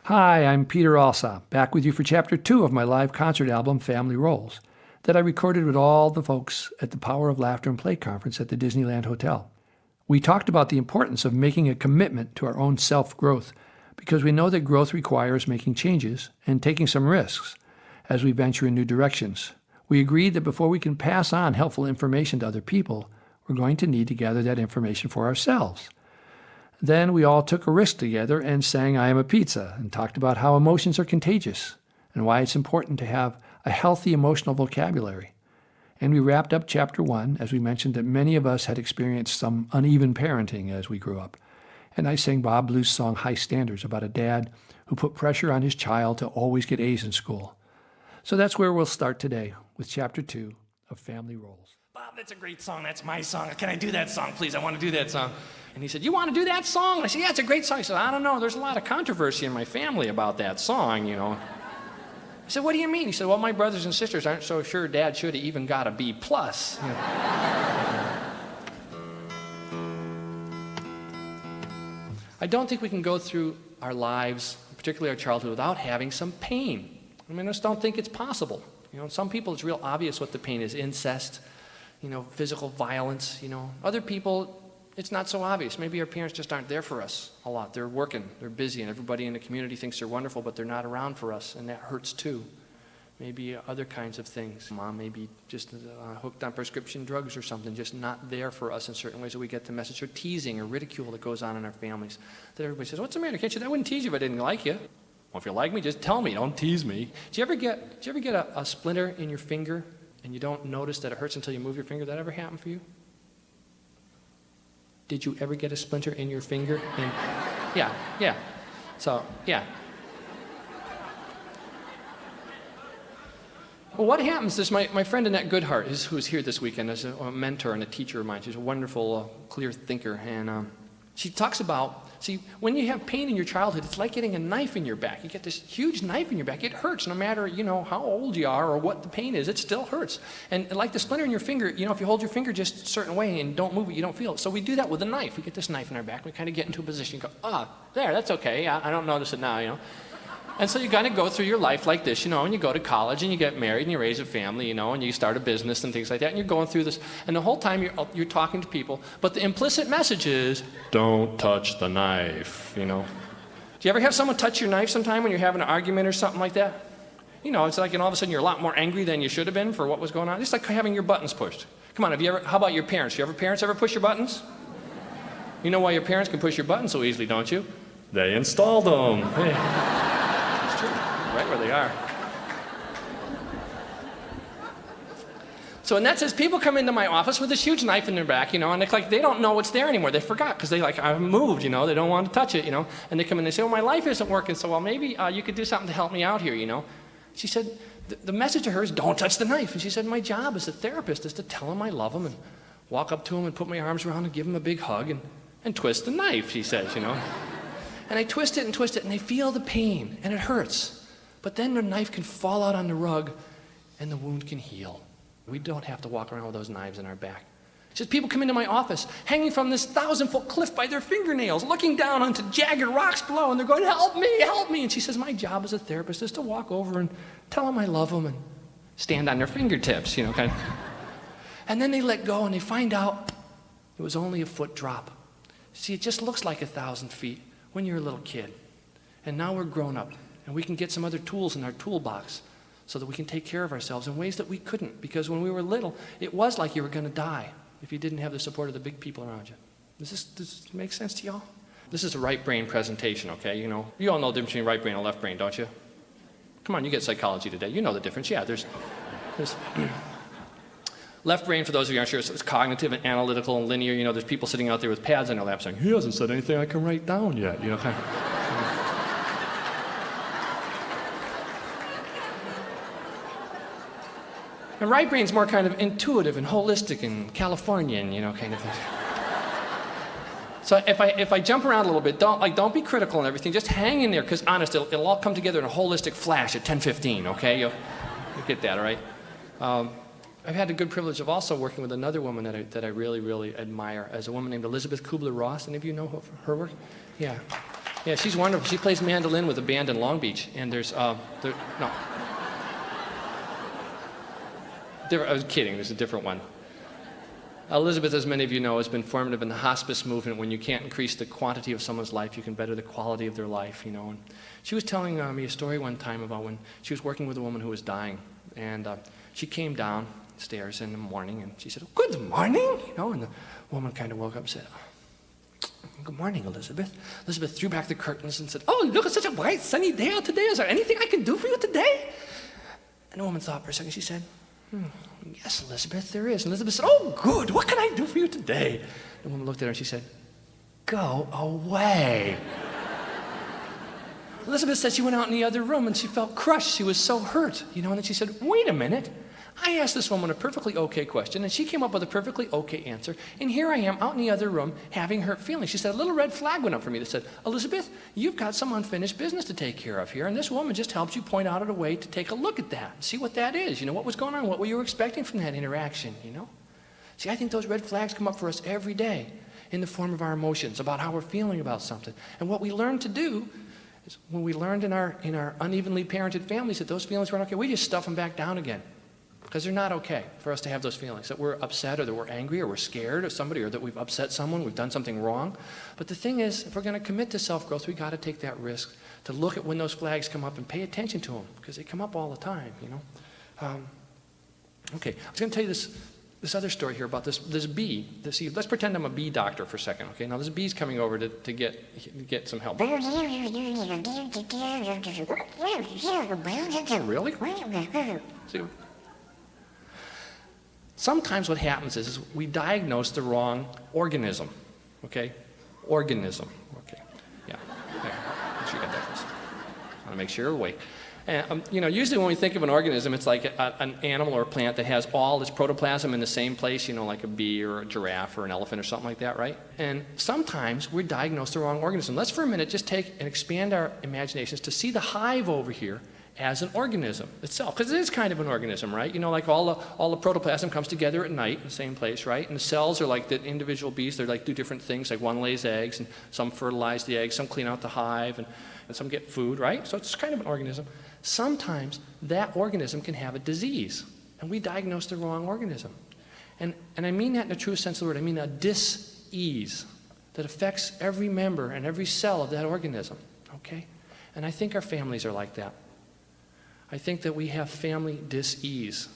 Hi, I'm Peter Alsop, back with you for Chapter 2 of my live concert album, Family Roles, that I recorded with all the folks at the Power of Laughter and Play conference at the Disneyland Hotel. We talked about the importance of making a commitment to our own self-growth because we know that growth requires making changes and taking some risks as we venture in new directions. We agreed that before we can pass on helpful information to other people, we're going to need to gather that information for ourselves. Then we all took a risk together and sang I Am a Pizza and talked about how emotions are contagious and why it's important to have a healthy emotional vocabulary. And we wrapped up Chapter 1 as we mentioned that many of us had experienced some uneven parenting as we grew up. And I sang Bob Blue's song High Standards about a dad who put pressure on his child to always get A's in school. So that's where we'll start today with Chapter 2 of Family Roles. Bob, that's a great song. That's my song. Can I do that song, please? I want to do that song. And he said, you want to do that song? And I said, yeah, it's a great song. He said, I don't know. There's a lot of controversy in my family about that song, you know. I said, what do you mean? He said, well, my brothers and sisters aren't so sure Dad should have even got a B+. You know. I don't think we can go through our lives, particularly our childhood, without having some pain. I mean, I just don't think it's possible. You know, some people it's real obvious what the pain is. Incest, you know, physical violence, you know. Other people, it's not so obvious. Maybe our parents just aren't there for us a lot. They're working, they're busy, and everybody in the community thinks they're wonderful, but they're not around for us, and that hurts too. Maybe other kinds of things. Mom may be just hooked on prescription drugs or something, just not there for us in certain ways that we get the message. Or teasing or ridicule that goes on in our families. That everybody says, what's the matter? I wouldn't tease you if I didn't like you. Well, if you like me, just tell me. Don't tease me. Did you ever get a splinter in your finger and you don't notice that it hurts until you move your finger? Did that ever happen for you? Did you ever get a splinter in your finger? And, yeah. So, yeah. Well, what happens is my friend Annette Goodhart, who's here this weekend, is a mentor and a teacher of mine. She's a wonderful, clear thinker. And she talks about, see, when you have pain in your childhood, it's like getting a knife in your back. You get this huge knife in your back. It hurts no matter, you know, how old you are or what the pain is. It still hurts. And like the splinter in your finger, you know, if you hold your finger just a certain way and don't move it, you don't feel it. So we do that with a knife. We get this knife in our back. We kind of get into a position. You go, there, that's okay. I don't notice it now, you know. And so you kind of go through your life like this, you know, and you go to college and you get married and you raise a family, you know, and you start a business and things like that, and you're going through this, and the whole time you're talking to people, but the implicit message is, don't touch the knife, you know. Do you ever have someone touch your knife sometime when you're having an argument or something like that? You know, it's like, and all of a sudden you're a lot more angry than you should have been for what was going on. It's like having your buttons pushed. Come on, how about your parents? Parents ever push your buttons? You know why your parents can push your buttons so easily, don't you? They installed them. Hey. Right where they are. So, and that says people come into my office with this huge knife in their back, you know, and it's like they don't know what's there anymore. They forgot because I've moved, you know, they don't want to touch it, you know. And they come in and they say, well, my life isn't working so well. Maybe you could do something to help me out here, you know. She said, the message to her is don't touch the knife. And she said, my job as a therapist is to tell them I love them and walk up to them and put my arms around and give them a big hug and twist the knife, she says, you know. And I twist it and they feel the pain and it hurts. But then the knife can fall out on the rug and the wound can heal. We don't have to walk around with those knives in our back. It's just people come into my office hanging from this 1,000-foot cliff by their fingernails, looking down onto jagged rocks below, and they're going, help me. And she says, my job as a therapist is to walk over and tell them I love them and stand on their fingertips, you know, kind of. And then they let go and they find out it was only a foot drop. See, it just looks like 1,000 feet when you're a little kid. And now we're grown up. And we can get some other tools in our toolbox so that we can take care of ourselves in ways that we couldn't. Because when we were little, it was like you were going to die if you didn't have the support of the big people around you. Does this make sense to y'all? This is a right brain presentation, okay? You know, you all know the difference between right brain and left brain, don't you? Come on, you get psychology today. You know the difference. Yeah, there's left brain, for those of you who aren't sure, it's cognitive and analytical and linear. You know, there's people sitting out there with pads on their lap saying, he hasn't said anything I can write down yet. You know, kind of. And right brain's more kind of intuitive and holistic and Californian, you know, kind of thing. So if I jump around a little bit, don't be critical and everything. Just hang in there, because honest, it'll all come together in a holistic flash at 10:15. Okay, you'll get that, all right? I've had the good privilege of also working with another woman that I really, really admire, as a woman named Elizabeth Kubler-Ross. Any of you know her work? Yeah. Yeah, she's wonderful. She plays mandolin with a band in Long Beach, and no. I was kidding, there's a different one. Elizabeth, as many of you know, has been formative in the hospice movement. When you can't increase the quantity of someone's life, you can better the quality of their life, you know. And she was telling me a story one time about when she was working with a woman who was dying. And she came downstairs in the morning, and she said, "Good morning," you know. And the woman kind of woke up and said, "Good morning, Elizabeth." Elizabeth threw back the curtains and said, "Oh, look, it's such a bright, sunny day out today. Is there anything I can do for you today?" And the woman thought for a second. She said, "Yes, Elizabeth, there is." And Elizabeth said, "Oh, good. What can I do for you today?" The woman looked at her and she said, "Go away." Elizabeth said she went out in the other room and she felt crushed. She was so hurt, you know. And then she said, "Wait a minute. I asked this woman a perfectly okay question, and she came up with a perfectly okay answer, and here I am out in the other room having hurt feelings." She said, a little red flag went up for me that said, "Elizabeth, you've got some unfinished business to take care of here, and this woman just helps you point out a way to take a look at that, see what that is. You know, what was going on? What were you expecting from that interaction, you know?" See, I think those red flags come up for us every day in the form of our emotions, about how we're feeling about something. And what we learn to do is, when we learned in our unevenly parented families that those feelings weren't okay, we just stuff them back down again. Because they're not okay for us to have those feelings, that we're upset or that we're angry or we're scared of somebody or that we've upset someone, we've done something wrong. But the thing is, if we're going to commit to self-growth, we've got to take that risk to look at when those flags come up and pay attention to them, because they come up all the time, you know. Okay, I was going to tell you this other story here about this bee. Let's pretend I'm a bee doctor for a second, okay? Now this bee's coming over to get some help. Really? See, sometimes what happens is we diagnose the wrong organism, okay? Organism, okay, yeah. Make sure you got that first. I want to make sure you're awake. And, you know, usually when we think of an organism, it's like an animal or a plant that has all its protoplasm in the same place, you know, like a bee or a giraffe or an elephant or something like that, right? And sometimes we diagnose the wrong organism. Let's for a minute just take and expand our imaginations to see the hive over here as an organism itself, because it is kind of an organism, right? You know, like all the protoplasm comes together at night in the same place, right? And the cells are like the individual bees. They're like do different things. Like one lays eggs, and some fertilize the eggs, some clean out the hive, and some get food, right? So it's kind of an organism. Sometimes that organism can have a disease, and we diagnose the wrong organism. And I mean that in the truest sense of the word. I mean a dis-ease that affects every member and every cell of that organism, okay? And I think our families are like that. I think that we have family dis-ease,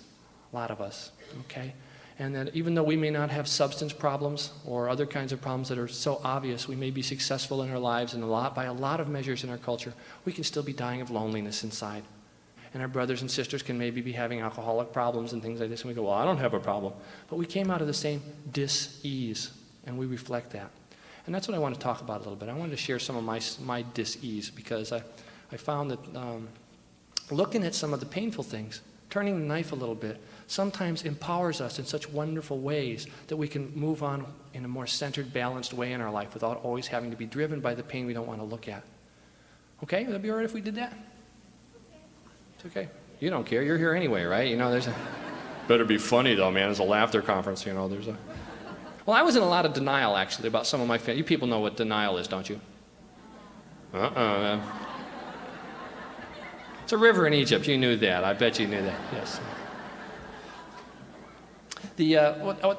a lot of us, okay? And that even though we may not have substance problems or other kinds of problems that are so obvious, we may be successful in our lives and by a lot of measures in our culture, we can still be dying of loneliness inside. And our brothers and sisters can maybe be having alcoholic problems and things like this, and we go, "Well, I don't have a problem." But we came out of the same dis-ease, and we reflect that. And that's what I want to talk about a little bit. I wanted to share some of my dis-ease, because I found that looking at some of the painful things, turning the knife a little bit, sometimes empowers us in such wonderful ways that we can move on in a more centered, balanced way in our life without always having to be driven by the pain we don't want to look at. Okay? Would that be all right if we did that? It's okay. You don't care. You're here anyway, right? You know, there's a... Better be funny, though, man. It's a laughter conference, you know. Well, I was in a lot of denial, actually, about some of my family. You people know what denial is, don't you? It's a river in Egypt. You knew that. I bet you knew that. Yes.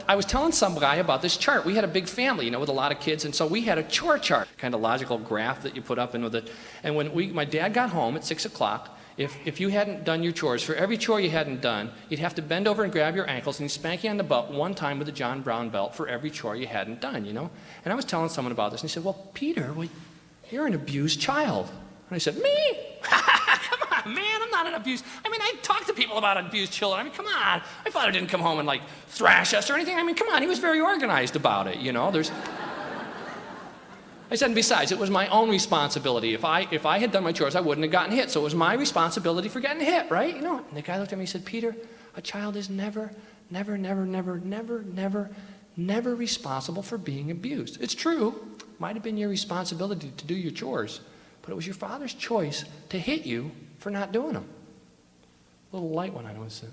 I was telling some guy about this chart. We had a big family, you know, with a lot of kids, and so we had a chore chart, kind of logical graph that you put up in with it. And when my dad got home at 6 o'clock, if you hadn't done your chores, for every chore you hadn't done, you'd have to bend over and grab your ankles, and he'd spank you on the butt one time with a John Brown belt for every chore you hadn't done, you know. And I was telling someone about this, and he said, "Well, Peter, you're an abused child." And I said, "Me? Come on, man, I'm not an abused." I mean, I talk to people about abused children. I mean, come on. My father didn't come home and, like, thrash us or anything. I mean, come on, he was very organized about it, you know. I said, and besides, it was my own responsibility. If I had done my chores, I wouldn't have gotten hit. So it was my responsibility for getting hit, right? You know. And the guy looked at me and said, "Peter, a child is never responsible for being abused. It's true. Might have been your responsibility to do your chores, but it was your father's choice to hit you for not doing them." A little light went on and said,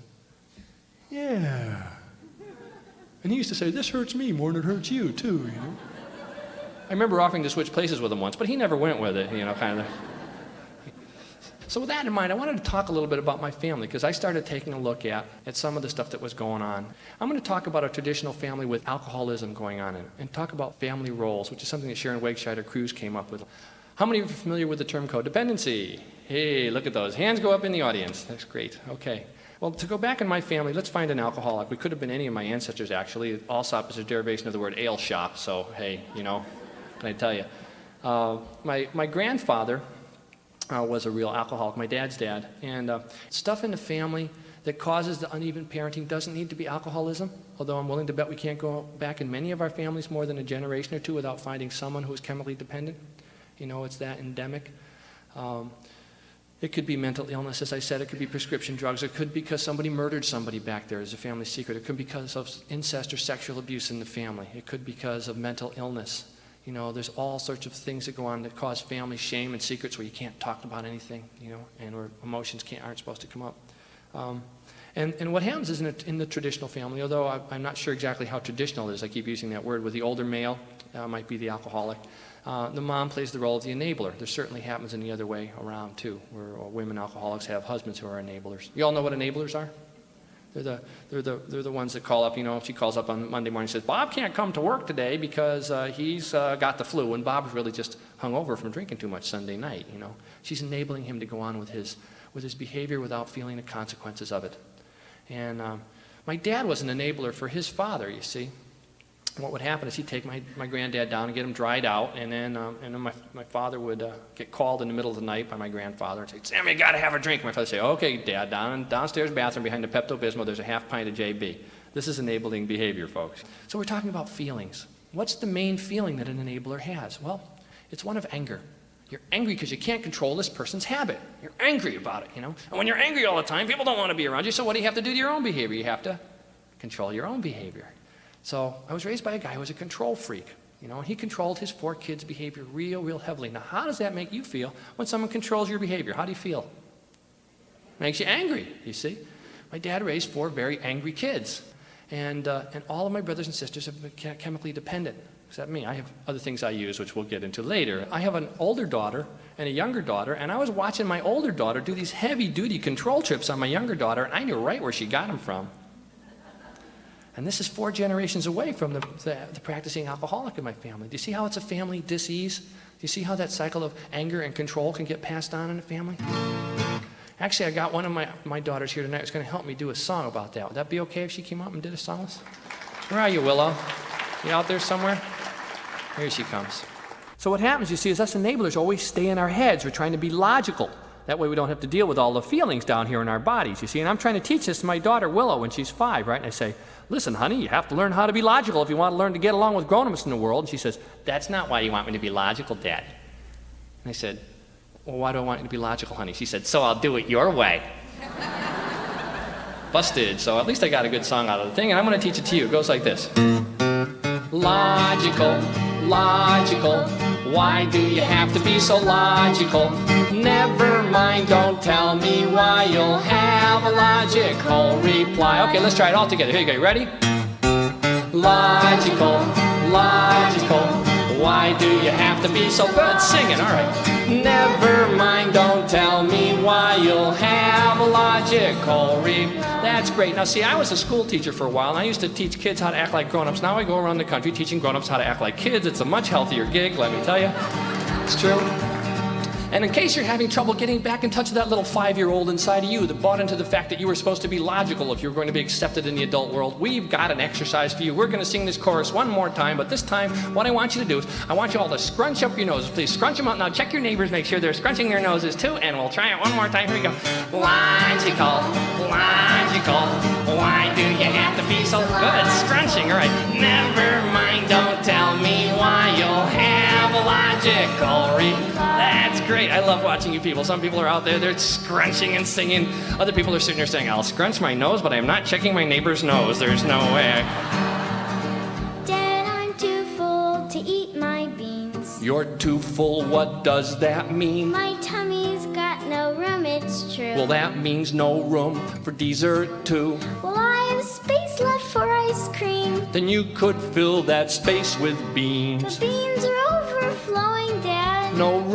"Yeah." And he used to say, "This hurts me more than it hurts you, too, you know." I remember offering to switch places with him once, but he never went with it, kind of. So with that in mind, I wanted to talk a little bit about my family because I started taking a look at some of the stuff that was going on. I'm going to talk about a traditional family with alcoholism going on in it and talk about family roles, which is something that Sharon Wegscheider Cruz came up with. How many of you are familiar with the term codependency? Hey, look at those. Hands go up in the audience. That's great. Okay. Well, to go back in my family, let's find an alcoholic. We could have been any of my ancestors, actually. Alsop is a derivation of the word ale shop, so hey, can I tell you? My grandfather was a real alcoholic, my dad's dad. And stuff in the family that causes the uneven parenting doesn't need to be alcoholism, although I'm willing to bet we can't go back in many of our families more than a generation or two without finding someone who is chemically dependent. It's that endemic. It could be mental illness, as I said. It could be prescription drugs. It could be because somebody murdered somebody back there as a family secret. It could be because of incest or sexual abuse in the family. It could be because of mental illness. There's all sorts of things that go on that cause family shame and secrets where you can't talk about anything, and where emotions aren't supposed to come up. And what happens is in the traditional family, although I'm not sure exactly how traditional it is, I keep using that word, with the older male, might be the alcoholic. The mom plays the role of the enabler. There certainly happens in the other way around, too, where women alcoholics have husbands who are enablers. You all know what enablers are? They're the ones that call up, if she calls up on Monday morning and says, Bob can't come to work today because he's got the flu, and Bob's really just hung over from drinking too much Sunday night, She's enabling him to go on with his behavior without feeling the consequences of it. And my dad was an enabler for his father, you see. What would happen is he'd take my granddad down and get him dried out, and then my father would get called in the middle of the night by my grandfather and say, Sam, you got to have a drink. My father would say, okay, Dad, downstairs bathroom behind the Pepto-Bismol, there's a half pint of JB. This is enabling behavior, folks. So we're talking about feelings. What's the main feeling that an enabler has? Well, it's one of anger. You're angry because you can't control this person's habit. You're angry about it, And when you're angry all the time, people don't want to be around you, so what do you have to do to your own behavior? You have to control your own behavior. So I was raised by a guy who was a control freak, and he controlled his 4 kids' behavior real heavily. Now, how does that make you feel when someone controls your behavior? How do you feel? Makes you angry, you see. My dad raised 4 very angry kids, and all of my brothers and sisters have been chemically dependent, except me. I have other things I use, which we'll get into later. I have an older daughter and a younger daughter, and I was watching my older daughter do these heavy-duty control trips on my younger daughter, and I knew right where she got them from. And this is 4 generations away from the practicing alcoholic in my family. Do you see how it's a family dis-ease? Do you see how that cycle of anger and control can get passed on in a family? Actually, I got one of my daughters here tonight who's going to help me do a song about that. Would that be okay if she came up and did a song? Where are you, Willow? You out there somewhere? Here she comes. So what happens, you see, is us enablers always stay in our heads. We're trying to be logical. That way we don't have to deal with all the feelings down here in our bodies, you see. And I'm trying to teach this to my daughter, Willow, when she's 5, right? And I say, listen, honey, you have to learn how to be logical if you want to learn to get along with grown-ups in the world. And she says, that's not why you want me to be logical, Dad. And I said, well, why do I want you to be logical, honey? She said, so I'll do it your way. Busted. So at least I got a good song out of the thing, and I'm going to teach it to you. It goes like this. Logical, logical. Why do you have to be so logical? Never mind, don't tell me why. You'll have a logical reply. Okay, let's try it all together. Here you go. You ready? Logical, logical. Why do you have to be so good singing? All right. Never mind, don't tell me why. You'll have a logical reply. That's great. Now, see, I was a school teacher for a while, and I used to teach kids how to act like grown-ups. Now I go around the country teaching grown-ups how to act like kids. It's a much healthier gig, let me tell you. It's true. And in case you're having trouble getting back in touch with that little 5-year-old inside of you that bought into the fact that you were supposed to be logical if you were going to be accepted in the adult world, we've got an exercise for you. We're going to sing this chorus one more time, but this time what I want you to do is I want you all to scrunch up your noses. Please scrunch them up. Now check your neighbors, make sure they're scrunching their noses too, and we'll try it one more time. Here we go. Logical, logical. Why do you have to be so good? Scrunching, all right. Never mind, don't tell me why. You'll have a logical That's great. I love watching you people. Some people are out there, they're scrunching and singing. Other people are sitting there saying, I'll scrunch my nose, but I'm not checking my neighbor's nose. There's no way. Dad, I'm too full to eat my beans. You're too full. What does that mean? My tummy's got no room, it's true. Well, that means no room for dessert, too. Well, I have space left for ice cream. Then you could fill that space with The beans. beans are over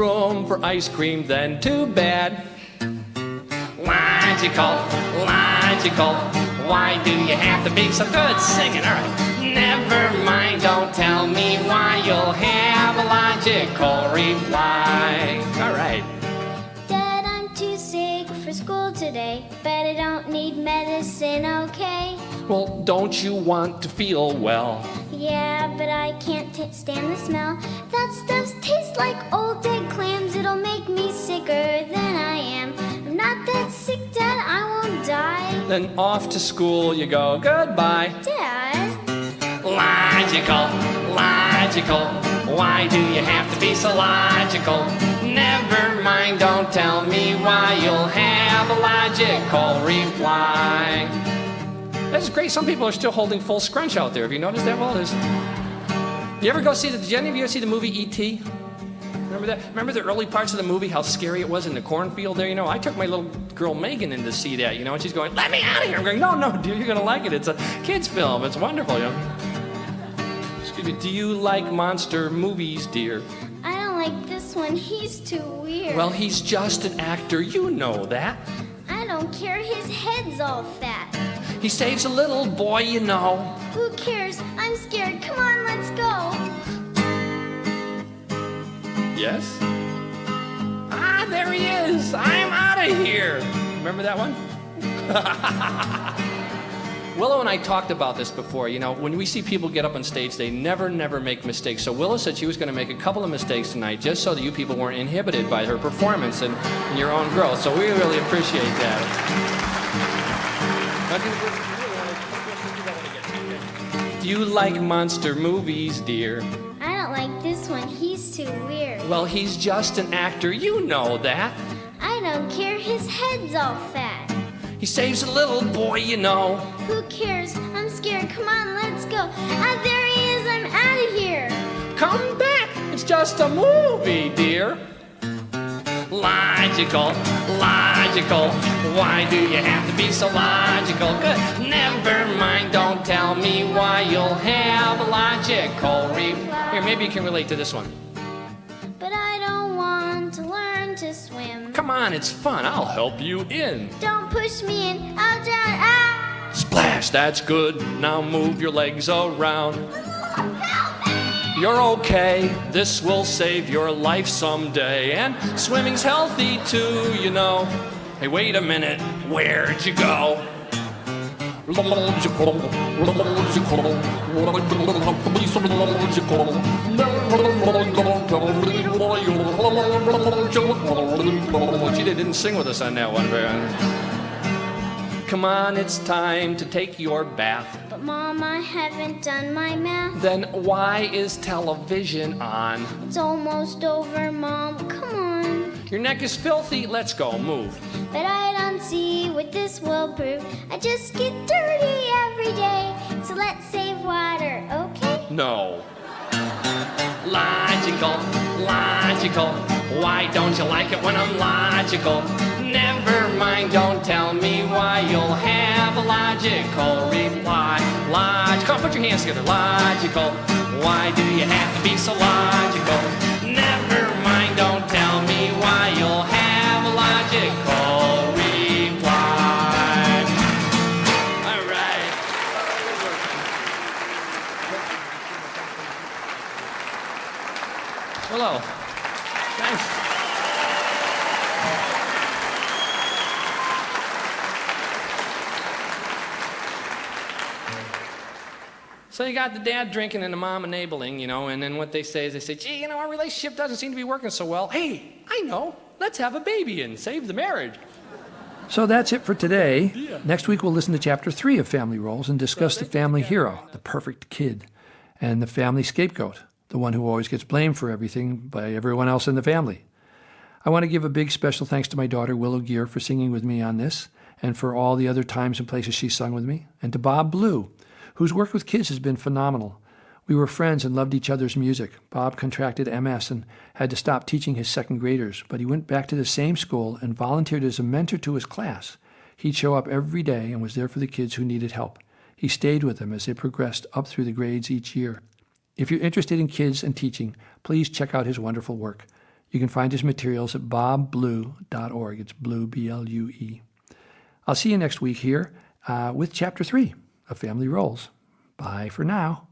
room for ice cream, then too bad. Logical, logical, why do you have to be so good singing? All right. Never mind, don't tell me why, you'll have a logical reply. All right. Dad, I'm too sick for school today, but I don't need medicine, okay? Well, don't you want to feel well? Yeah, but I can't stand the smell. That stuff tastes like old dead clams. It'll make me sicker than I am. I'm not that sick, Dad, I won't die. Then off to school you go, goodbye. Dad? Logical, logical, why do you have to be so logical? Never mind, don't tell me why, you'll have a logical reply. That's great. Some people are still holding full scrunch out there. Have you noticed that? Well, you ever go see did any of you ever see the movie E.T.? Remember that? Remember the early parts of the movie, how scary it was in the cornfield there? You know, I took my little girl Megan in to see that, you know, and she's going, let me out of here. I'm going, no, dear, you're going to like it. It's a kid's film. It's wonderful, you know. Excuse me, do you like monster movies, dear? I don't like this one. He's too weird. Well, he's just an actor. You know that. I don't care. His head's all fat. He saves a little boy, you know. Who cares? I'm scared. Come on, let's go. Yes? Ah, there he is. I'm out of here. Remember that one? Willow and I talked about this before. You know, when we see people get up on stage, they never make mistakes. So Willow said she was going to make a couple of mistakes tonight just so that you people weren't inhibited by her performance and your own growth. So we really appreciate that. Do you like monster movies, dear? I don't like this one. He's too weird. Well, he's just an actor. You know that. I don't care. His head's all fat. He saves a little boy, you know. Who cares? I'm scared. Come on, let's go. Ah, there he is. I'm out of here. Come back. It's just a movie, dear. Logical, logical. Why do you have to be so logical? Good. Never mind, don't tell me why, you'll have a logical reply. Here, maybe you can relate to this one. But I don't want to learn to swim. Come on, it's fun. I'll help you in. Don't push me in. I'll drown. Ah! Splash, that's good. Now move your legs around. Help me! You're okay, this will save your life someday. And swimming's healthy too, you know. Hey, wait a minute, where'd you go? Logical, logical, She didn't sing with us on that one, Baron. Come on, it's time to take your bath. But Mom, I haven't done my math. Then why is television on? It's almost over, Mom. Come on. Your neck is filthy, let's go, move. But I don't see what this will prove. I just get dirty every day. So let's save water, okay? No. Logical, logical. Why don't you like it when I'm logical? Never mind, don't tell me why, you'll have a logical reply. Logical, put your hands together. Logical, why do you have to be so logical? Never mind, don't tell me why, you'll have a logical reply. All right. Hello. Thanks. So you got the dad drinking and the mom enabling, you know, and then what they say is they say, gee, you know, our relationship doesn't seem to be working so well. Hey, I know, let's have a baby and save the marriage. So that's it for today. Next week, we'll listen to Chapter 3 of Family Roles and discuss the family hero, the perfect kid, and the family scapegoat, the one who always gets blamed for everything by everyone else in the family. I want to give a big special thanks to my daughter, Willow Gear, for singing with me on this, and for all the other times and places she's sung with me, and to Bob Blue, whose work with kids has been phenomenal. We were friends and loved each other's music. Bob contracted MS and had to stop teaching his second graders, but he went back to the same school and volunteered as a mentor to his class. He'd show up every day and was there for the kids who needed help. He stayed with them as they progressed up through the grades each year. If you're interested in kids and teaching, please check out his wonderful work. You can find his materials at bobblue.org. It's blue, B-L-U-E. I'll see you next week here with Chapter 3 of Family Roles. Bye for now.